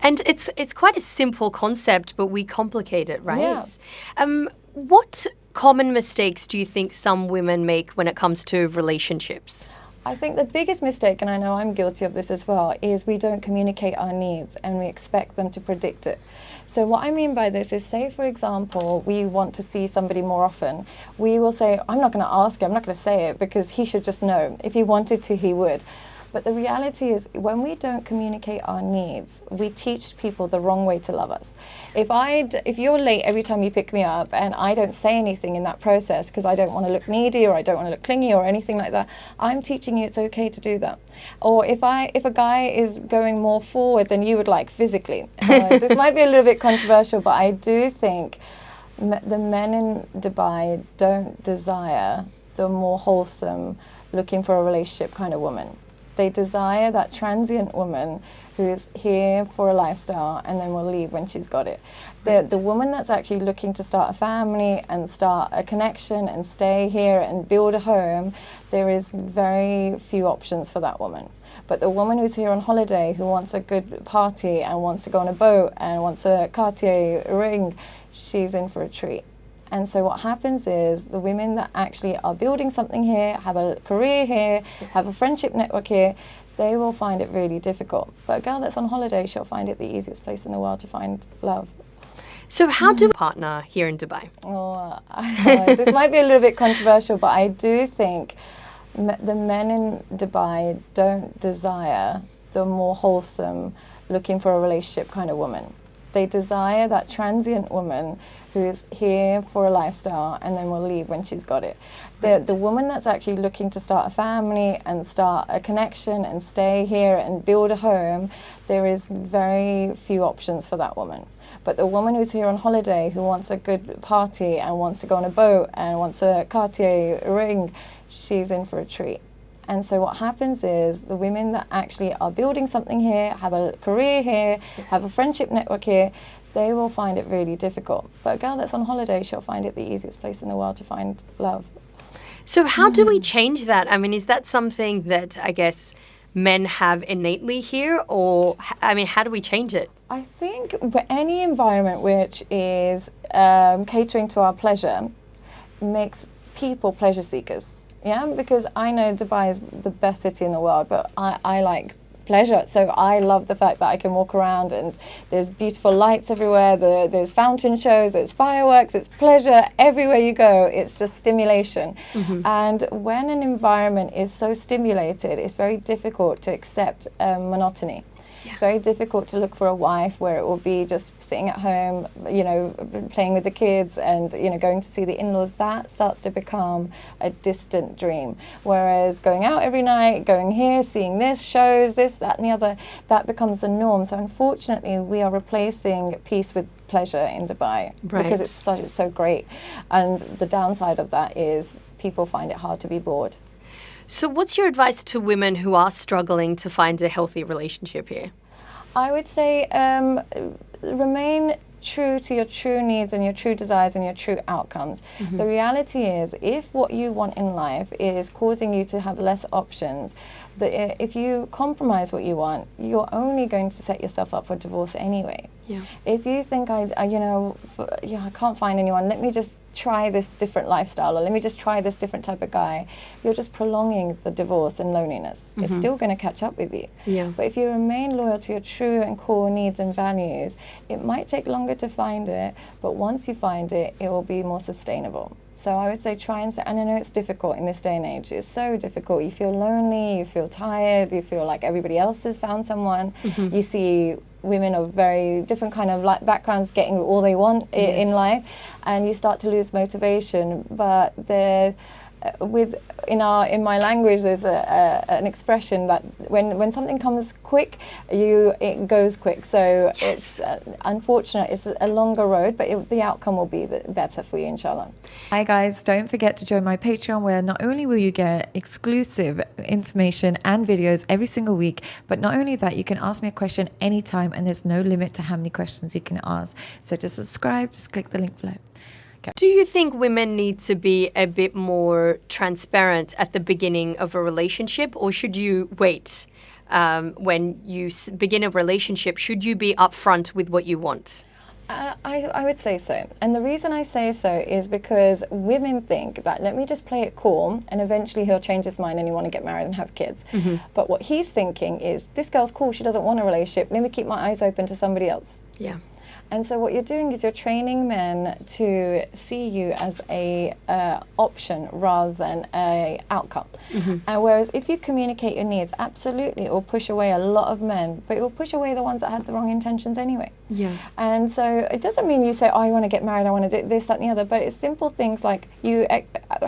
And it's quite a simple concept, but we complicate it, right? Yeah. What common mistakes do you think some women make when it comes to relationships? I think the biggest mistake, and I know I'm guilty of this as well, is we don't communicate our needs and we expect them to predict it. So what I mean by this is, say for example, we want to see somebody more often. We will say, I'm not going to ask him, I'm not going to say it because he should just know. If he wanted to, he would. But the reality is, when we don't communicate our needs, we teach people the wrong way to love us. If you're late every time you pick me up and I don't say anything in that process because I don't want to look needy or I don't want to look clingy or anything like that, I'm teaching you it's okay to do that. Or if a guy is going more forward than you would like physically, this might be a little bit controversial, but I do think the men in Dubai don't desire the more wholesome, looking for a relationship kind of woman. They desire that transient woman who is here for a lifestyle and then will leave when she's got it. The woman that's actually looking to start a family and start a connection and stay here and build a home, there is very few options for that woman. But the woman who's here on holiday, who wants a good party and wants to go on a boat and wants a Cartier ring, she's in for a treat. And so what happens is the women that actually are building something here, have a career here, have a friendship network here, they will find it really difficult. But a girl that's on holiday, she'll find it the easiest place in the world to find love. So how do partner here in Dubai? This might be a little bit controversial, but I do think the men in Dubai don't desire the more wholesome, looking for a relationship kind of woman. They desire that transient woman who is here for a lifestyle and then will leave when she's got it. The woman that's actually looking to start a family and start a connection and stay here and build a home, there is very few options for that woman. But the woman who's here on holiday, who wants a good party and wants to go on a boat and wants a Cartier ring, she's in for a treat. And so what happens is the women that actually are building something here, have a career here, have a friendship network here, they will find it really difficult. But a girl that's on holiday, she'll find it the easiest place in the world to find love. So how do we change that? I mean, is that something that I guess men have innately here, or I mean, how do we change it? I think any environment which is catering to our pleasure makes people pleasure seekers. Yeah, because I know Dubai is the best city in the world, but I like pleasure. So I love the fact that I can walk around and there's beautiful lights everywhere, there's fountain shows, there's fireworks, it's pleasure everywhere you go. It's just stimulation. And when an environment is so stimulated, it's very difficult to accept monotony. It's very difficult to look for a wife where it will be just sitting at home, you know, playing with the kids and, you know, going to see the in-laws. That starts to become a distant dream. Whereas going out every night, going here, seeing this, shows, this, that and the other, that becomes the norm. So unfortunately, we are replacing peace with pleasure in Dubai because it's so great. And the downside of that is people find it hard to be bored. So what's your advice to women who are struggling to find a healthy relationship here? I would say remain true to your true needs and your true desires and your true outcomes. The reality is, if what you want in life is causing you to have less options, if you compromise what you want, you're only going to set yourself up for divorce anyway. If you think, I can't find anyone, let me just try this different lifestyle, or let me just try this different type of guy, you're just prolonging the divorce and loneliness. It's still going to catch up with you. But if you remain loyal to your true and core needs and values, it might take longer to find it, but once you find it, it will be more sustainable. So I would say try and I know it's difficult in this day and age. It's so difficult. You feel lonely, you feel tired, you feel like everybody else has found someone. You see women of very different kind of backgrounds getting all they want in life, and you start to lose motivation. But in my language, there's an expression that when something comes quick, it goes quick. So it's unfortunate. It's a longer road, but the outcome will be better for you, inshallah. Hi guys, don't forget to join my Patreon, where not only will you get exclusive information and videos every single week, but not only that, you can ask me a question anytime, and there's no limit to how many questions you can ask. So to subscribe, just click the link below. Okay. Do you think women need to be a bit more transparent at the beginning of a relationship, or should you wait when you begin a relationship? Should you be upfront with what you want? I would say so. And the reason I say so is because women think that let me just play it cool and eventually he'll change his mind and he want to get married and have kids. But what he's thinking is, this girl's cool, she doesn't want a relationship, let me keep my eyes open to somebody else. Yeah. And so what you're doing is you're training men to see you as a option rather than a outcome. And whereas if you communicate your needs, absolutely it will push away a lot of men, but it will push away the ones that had the wrong intentions anyway. Yeah. And so it doesn't mean you say, oh, I want to get married, I want to do this, that, and the other, but it's simple things like you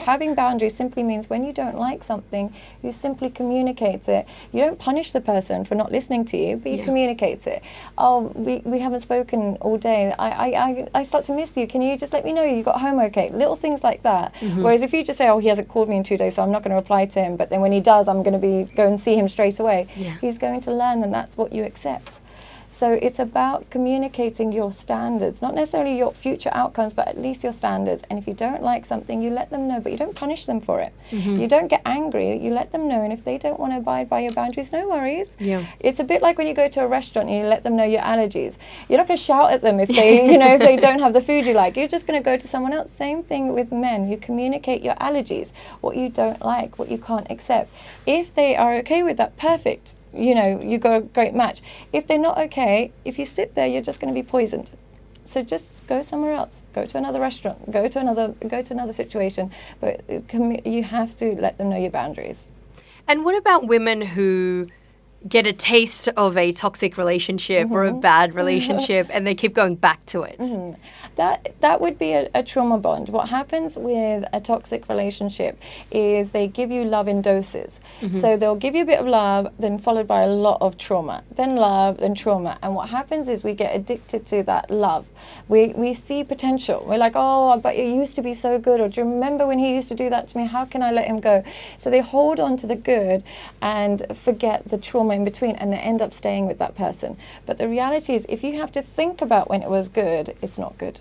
having boundaries simply means when you don't like something, you simply communicate it. You don't punish the person for not listening to you, but you communicate it. Oh, we haven't spoken all day. I start to miss you. Can you just let me know you got home okay? Little things like that. Whereas if you just say, oh, he hasn't called me in 2 days, so I'm not going to reply to him, but then when he does, I'm going to go and see him straight away. He's going to learn that that's what you accept. So it's about communicating your standards, not necessarily your future outcomes, but at least your standards. And if you don't like something, you let them know, but you don't punish them for it. You don't get angry, you let them know. And if they don't want to abide by your boundaries, no worries. It's a bit like when you go to a restaurant and you let them know your allergies. You're not going to shout at them if they, if they don't have the food you like. You're just going to go to someone else. Same thing with men. You communicate your allergies, what you don't like, what you can't accept. If they are okay with that, perfect. You got a great match. If they're not okay, if you sit there, you're just going to be poisoned. So just go somewhere else. Go to another restaurant. Go to another situation. But you have to let them know your boundaries. And what about women who get a taste of a toxic relationship or a bad relationship and they keep going back to it? That would be a trauma bond. What happens with a toxic relationship is they give you love in doses. So they'll give you a bit of love, then followed by a lot of trauma, then love, then trauma. And what happens is we get addicted to that love. We see potential. We're like, oh, but it used to be so good. Or do you remember when he used to do that to me? How can I let him go? So they hold on to the good and forget the trauma in between, and they end up staying with that person. But the reality is, if you have to think about when it was good, it's not good.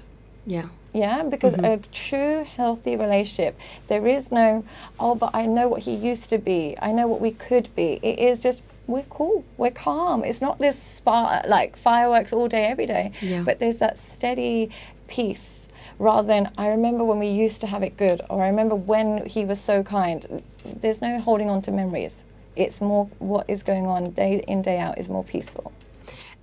Yeah, because a true healthy relationship, there is no, oh, but I know what he used to be, I know what we could be. It is just, we're cool, we're calm. It's not this like fireworks all day, every day, but there's that steady peace. Rather than, I remember when we used to have it good, or I remember when he was so kind. There's no holding on to memories. It's more what is going on day in, day out is more peaceful.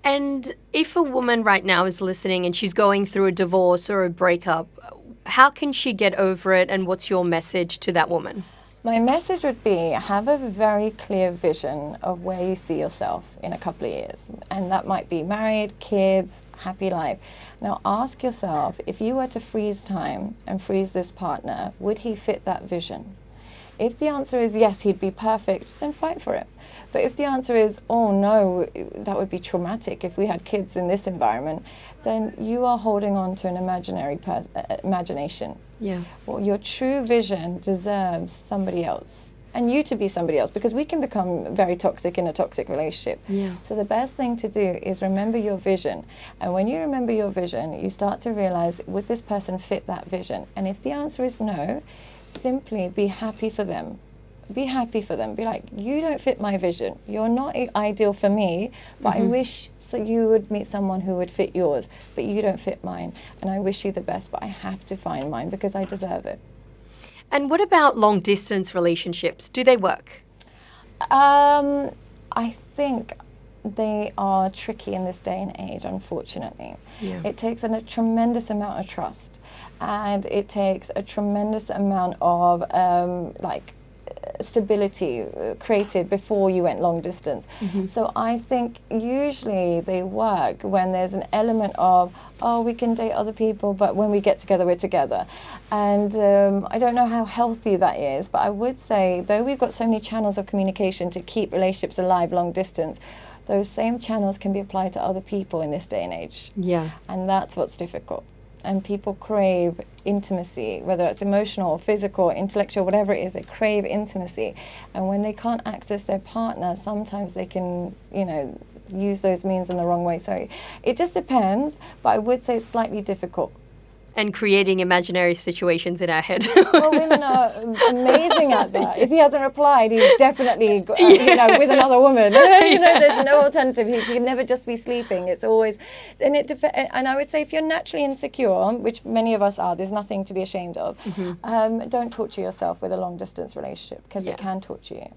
And if a woman right now is listening and she's going through a divorce or a breakup, how can she get over it, and what's your message to that woman? My message would be, have a very clear vision of where you see yourself in a couple of years. And that might be married, kids, happy life. Now ask yourself, if you were to freeze time and freeze this partner, would he fit that vision? If the answer is yes, he'd be perfect, then fight for it. But if the answer is, oh no, that would be traumatic if we had kids in this environment, then you are holding on to an imaginary imagination. Well, your true vision deserves somebody else, and you to be somebody else, because we can become very toxic in a toxic relationship. So the best thing to do is remember your vision. And when you remember your vision, you start to realize, would this person fit that vision? And if the answer is no, simply be happy for them. Be happy for them. Be like, you don't fit my vision. You're not ideal for me, but I wish so you would meet someone who would fit yours, but you don't fit mine. And I wish you the best, but I have to find mine because I deserve it. And what about long distance relationships? Do they work? I think they are tricky in this day and age, unfortunately. It takes a tremendous amount of trust, and it takes a tremendous amount of stability created before you went long distance. So I think usually they work when there's an element of, oh, we can date other people, but when we get together, we're together. And I don't know how healthy that is, but I would say, though we've got so many channels of communication to keep relationships alive long distance, those same channels can be applied to other people in this day and age. And that's what's difficult. And people crave intimacy, whether it's emotional, or physical, or intellectual, whatever it is, they crave intimacy. And when they can't access their partner, sometimes they can, use those means in the wrong way. So it just depends, but I would say it's slightly difficult. And creating imaginary situations in our head. Well, women are amazing at that. If he hasn't replied, he's definitely, with another woman. There's no alternative. He can never just be sleeping. It's always, and I would say if you're naturally insecure, which many of us are, there's nothing to be ashamed of. Don't torture yourself with a long distance relationship because it can torture you.